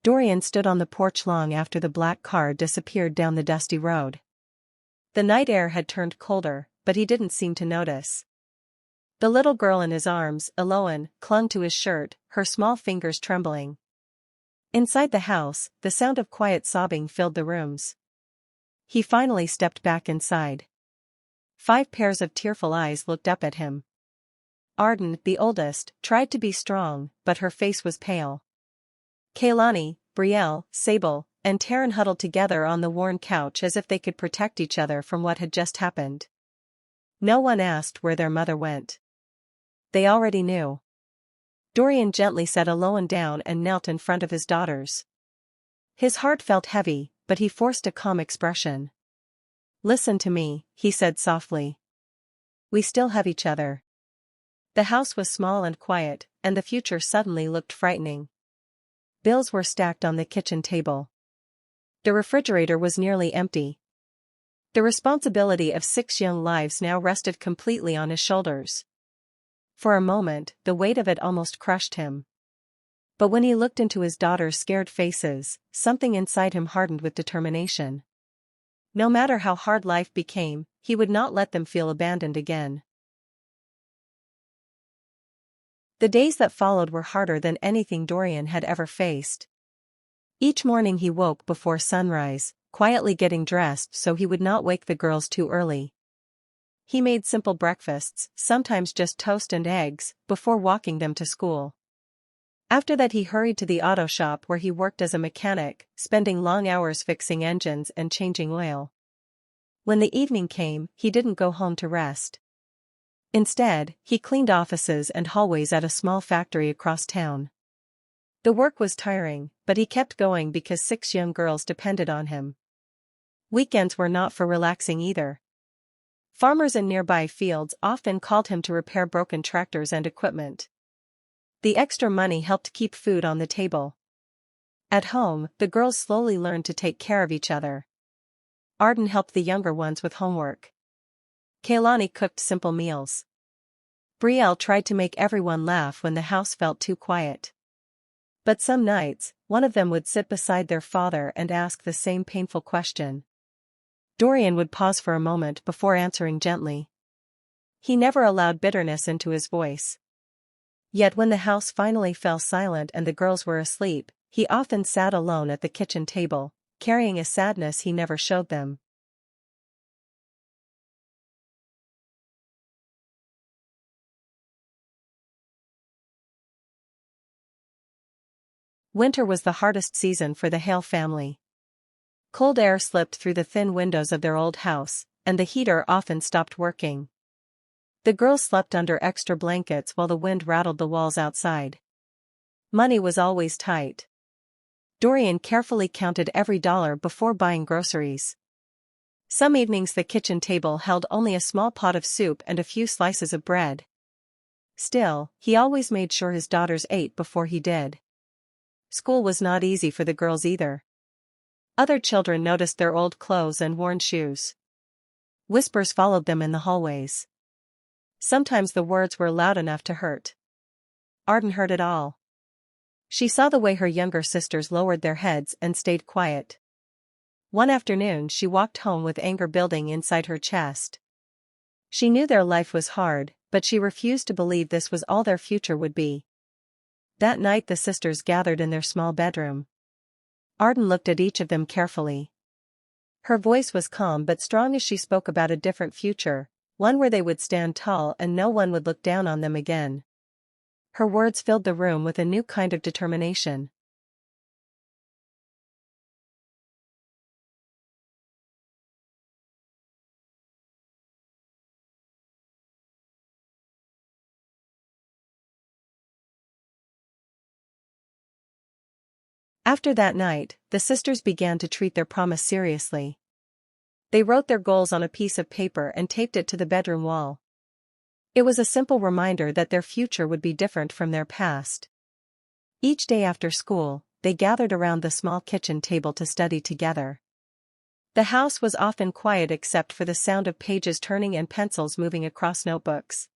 Dorian stood on the porch long after the black car disappeared down the dusty road. The night air had turned colder, but he didn't seem to notice. The little girl in his arms, Eloan, clung to his shirt, her small fingers trembling. Inside the house, the sound of quiet sobbing filled the rooms. He finally stepped back inside. 5 pairs of tearful eyes looked up at him. Arden, the oldest, tried to be strong, but her face was pale. Kaylani, Brielle, Sable, and Taryn huddled together on the worn couch as if they could protect each other from what had just happened. No one asked where their mother went. They already knew. Dorian gently set Eloan down and knelt in front of his daughters. His heart felt heavy, but he forced a calm expression. "Listen to me," he said softly. "We still have each other." The house was small and quiet, and the future suddenly looked frightening. Bills were stacked on the kitchen table. The refrigerator was nearly empty. The responsibility of 6 young lives now rested completely on his shoulders. For a moment, the weight of it almost crushed him. But when he looked into his daughter's scared faces, something inside him hardened with determination. No matter how hard life became, he would not let them feel abandoned again. The days that followed were harder than anything Dorian had ever faced. Each morning he woke before sunrise, quietly getting dressed so he would not wake the girls too early. He made simple breakfasts, sometimes just toast and eggs, before walking them to school. After that he hurried to the auto shop where he worked as a mechanic, spending long hours fixing engines and changing oil. When the evening came, he didn't go home to rest. Instead, he cleaned offices and hallways at a small factory across town. The work was tiring, but he kept going because 6 young girls depended on him. Weekends were not for relaxing either. Farmers in nearby fields often called him to repair broken tractors and equipment. The extra money helped keep food on the table. At home, the girls slowly learned to take care of each other. Arden helped the younger ones with homework. Kaylani cooked simple meals. Brielle tried to make everyone laugh when the house felt too quiet. But some nights, one of them would sit beside their father and ask the same painful question. Dorian would pause for a moment before answering gently. He never allowed bitterness into his voice. Yet when the house finally fell silent and the girls were asleep, he often sat alone at the kitchen table, carrying a sadness he never showed them. Winter was the hardest season for the Hale family. Cold air slipped through the thin windows of their old house, and the heater often stopped working. The girls slept under extra blankets while the wind rattled the walls outside. Money was always tight. Dorian carefully counted every dollar before buying groceries. Some evenings the kitchen table held only a small pot of soup and a few slices of bread. Still, he always made sure his daughters ate before he did. School was not easy for the girls either. Other children noticed their old clothes and worn shoes. Whispers followed them in the hallways. Sometimes the words were loud enough to hurt. Arden heard it all. She saw the way her younger sisters lowered their heads and stayed quiet. One afternoon she walked home with anger building inside her chest. She knew their life was hard, but she refused to believe this was all their future would be. That night the sisters gathered in their small bedroom. Arden looked at each of them carefully. Her voice was calm but strong as she spoke about a different future, one where they would stand tall and no one would look down on them again. Her words filled the room with a new kind of determination. After that night, the sisters began to treat their promise seriously. They wrote their goals on a piece of paper and taped it to the bedroom wall. It was a simple reminder that their future would be different from their past. Each day after school, they gathered around the small kitchen table to study together. The house was often quiet except for the sound of pages turning and pencils moving across notebooks.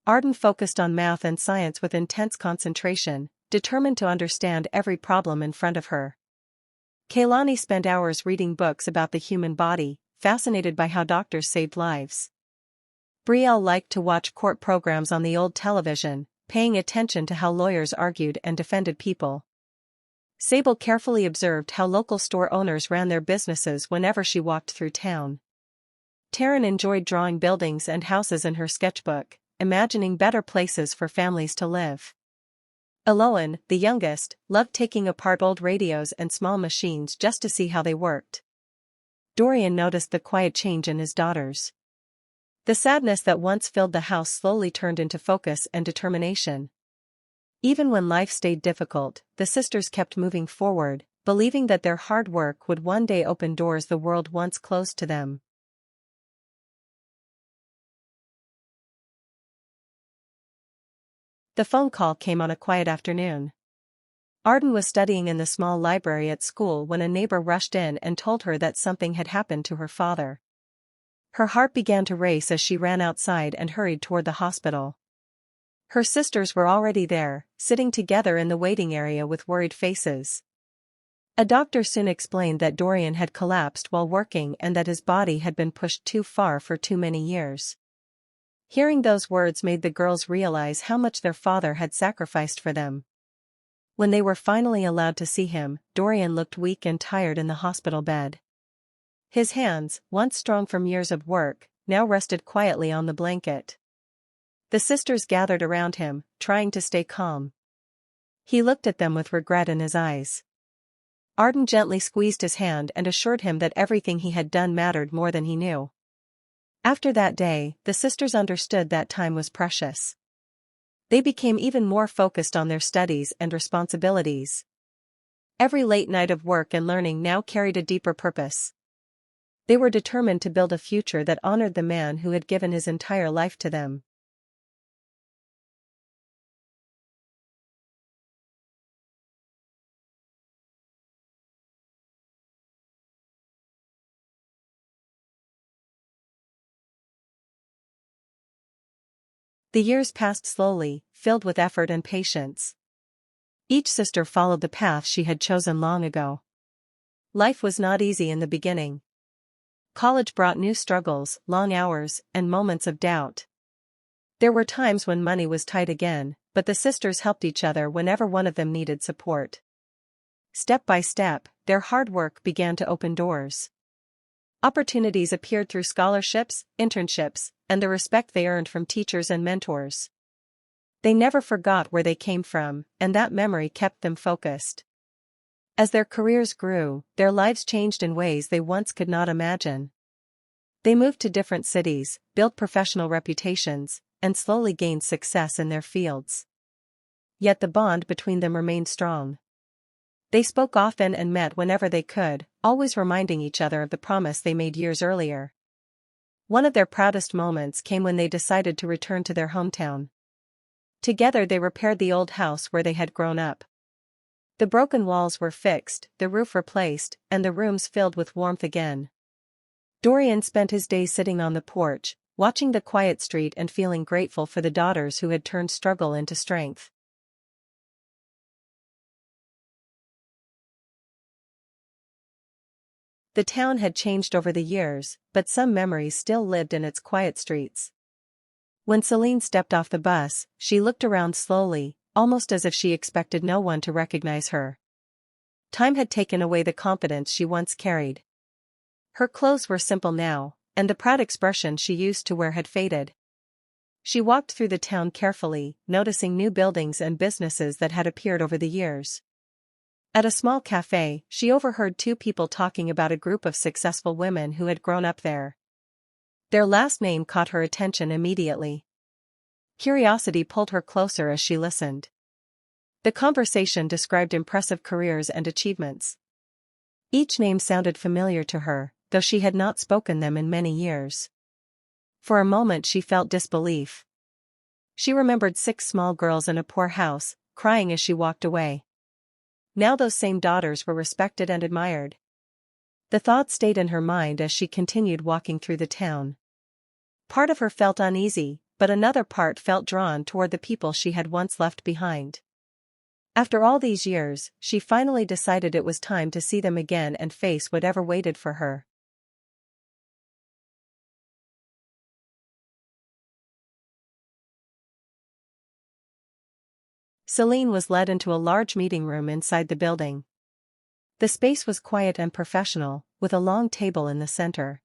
Arden focused on math and science with intense concentration, determined to understand every problem in front of her. Kaylani spent hours reading books about the human body, fascinated by how doctors saved lives. Brielle liked to watch court programs on the old television, paying attention to how lawyers argued and defended people. Sable carefully observed how local store owners ran their businesses whenever she walked through town. Taryn enjoyed drawing buildings and houses in her sketchbook, imagining better places for families to live. Eloan, the youngest, loved taking apart old radios and small machines just to see how they worked. Dorian noticed the quiet change in his daughters. The sadness that once filled the house slowly turned into focus and determination. Even when life stayed difficult, the sisters kept moving forward, believing that their hard work would one day open doors the world once closed to them. The phone call came on a quiet afternoon. Arden was studying in the small library at school when a neighbor rushed in and told her that something had happened to her father. Her heart began to race as she ran outside and hurried toward the hospital. Her sisters were already there, sitting together in the waiting area with worried faces. A doctor soon explained that Dorian had collapsed while working and that his body had been pushed too far for too many years. Hearing those words made the girls realize how much their father had sacrificed for them. When they were finally allowed to see him, Dorian looked weak and tired in the hospital bed. His hands, once strong from years of work, now rested quietly on the blanket. The sisters gathered around him, trying to stay calm. He looked at them with regret in his eyes. Arden gently squeezed his hand and assured him that everything he had done mattered more than he knew. After that day, the sisters understood that time was precious. They became even more focused on their studies and responsibilities. Every late night of work and learning now carried a deeper purpose. They were determined to build a future that honored the man who had given his entire life to them. The years passed slowly, filled with effort and patience. Each sister followed the path she had chosen long ago. Life was not easy in the beginning. College brought new struggles, long hours, and moments of doubt. There were times when money was tight again, but the sisters helped each other whenever one of them needed support. Step by step, their hard work began to open doors. Opportunities appeared through scholarships, internships, and the respect they earned from teachers and mentors. They never forgot where they came from, and that memory kept them focused. As their careers grew, their lives changed in ways they once could not imagine. They moved to different cities, built professional reputations, and slowly gained success in their fields. Yet the bond between them remained strong. They spoke often and met whenever they could, always reminding each other of the promise they made years earlier. One of their proudest moments came when they decided to return to their hometown. Together they repaired the old house where they had grown up. The broken walls were fixed, the roof replaced, and the rooms filled with warmth again. Dorian spent his days sitting on the porch, watching the quiet street and feeling grateful for the daughters who had turned struggle into strength. The town had changed over the years, but some memories still lived in its quiet streets. When Celine stepped off the bus, she looked around slowly, almost as if she expected no one to recognize her. Time had taken away the confidence she once carried. Her clothes were simple now, and the proud expression she used to wear had faded. She walked through the town carefully, noticing new buildings and businesses that had appeared over the years. At a small cafe, she overheard two people talking about a group of successful women who had grown up there. Their last name caught her attention immediately. Curiosity pulled her closer as she listened. The conversation described impressive careers and achievements. Each name sounded familiar to her, though she had not spoken them in many years. For a moment she felt disbelief. She remembered 6 small girls in a poor house, crying as she walked away. Now those same daughters were respected and admired. The thought stayed in her mind as she continued walking through the town. Part of her felt uneasy, but another part felt drawn toward the people she had once left behind. After all these years, she finally decided it was time to see them again and face whatever waited for her. Celine was led into a large meeting room inside the building. The space was quiet and professional, with a long table in the center.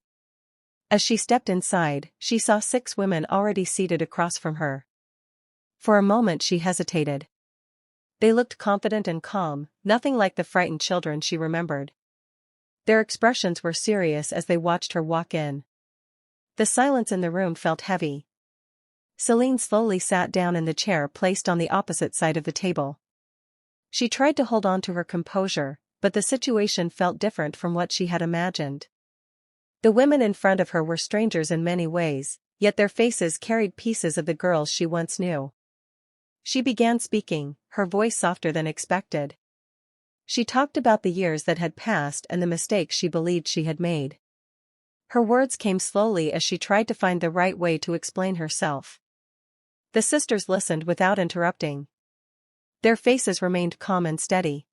As she stepped inside, she saw 6 women already seated across from her. For a moment she hesitated. They looked confident and calm, nothing like the frightened children she remembered. Their expressions were serious as they watched her walk in. The silence in the room felt heavy. Celine slowly sat down in the chair placed on the opposite side of the table. She tried to hold on to her composure, but the situation felt different from what she had imagined. The women in front of her were strangers in many ways, yet their faces carried pieces of the girls she once knew. She began speaking, her voice softer than expected. She talked about the years that had passed and the mistakes she believed she had made. Her words came slowly as she tried to find the right way to explain herself. The sisters listened without interrupting. Their faces remained calm and steady.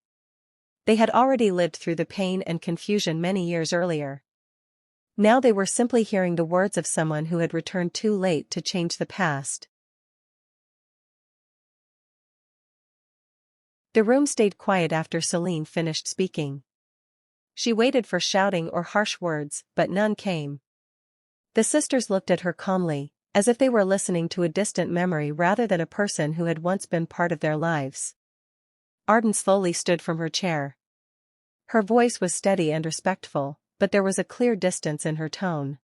They had already lived through the pain and confusion many years earlier. Now they were simply hearing the words of someone who had returned too late to change the past. The room stayed quiet after Celine finished speaking. She waited for shouting or harsh words, but none came. The sisters looked at her calmly, as if they were listening to a distant memory rather than a person who had once been part of their lives. Arden slowly stood from her chair. Her voice was steady and respectful, but there was a clear distance in her tone.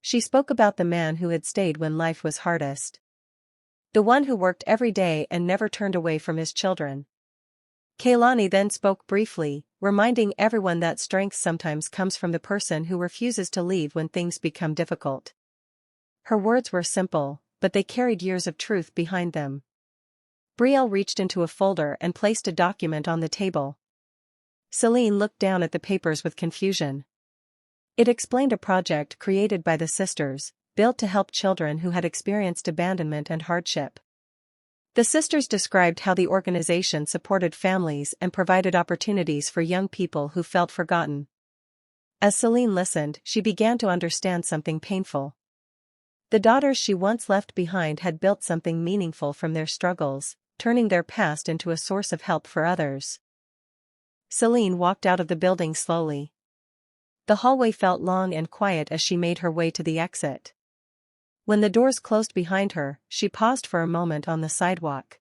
She spoke about the man who had stayed when life was hardest. The one who worked every day and never turned away from his children. Kaylani then spoke briefly, reminding everyone that strength sometimes comes from the person who refuses to leave when things become difficult. Her words were simple, but they carried years of truth behind them. Brielle reached into a folder and placed a document on the table. Celine looked down at the papers with confusion. It explained a project created by the sisters, built to help children who had experienced abandonment and hardship. The sisters described how the organization supported families and provided opportunities for young people who felt forgotten. As Celine listened, she began to understand something painful. The daughters she once left behind had built something meaningful from their struggles, turning their past into a source of help for others. Celine walked out of the building slowly. The hallway felt long and quiet as she made her way to the exit. When the doors closed behind her, she paused for a moment on the sidewalk.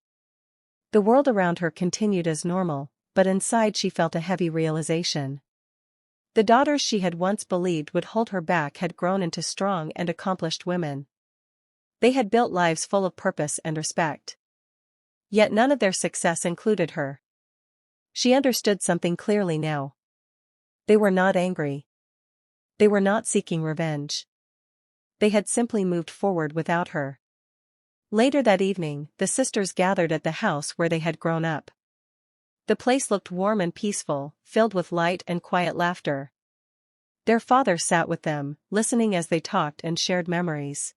The world around her continued as normal, but inside she felt a heavy realization. The daughters she had once believed would hold her back had grown into strong and accomplished women. They had built lives full of purpose and respect. Yet none of their success included her. She understood something clearly now. They were not angry. They were not seeking revenge. They had simply moved forward without her. Later that evening, the sisters gathered at the house where they had grown up. The place looked warm and peaceful, filled with light and quiet laughter. Their father sat with them, listening as they talked and shared memories.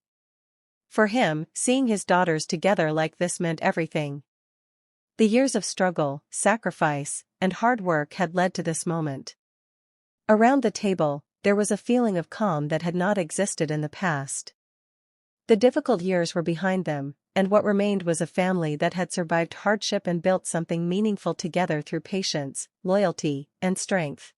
For him, seeing his daughters together like this meant everything. The years of struggle, sacrifice, and hard work had led to this moment. Around the table, there was a feeling of calm that had not existed in the past. The difficult years were behind them, and what remained was a family that had survived hardship and built something meaningful together through patience, loyalty, and strength.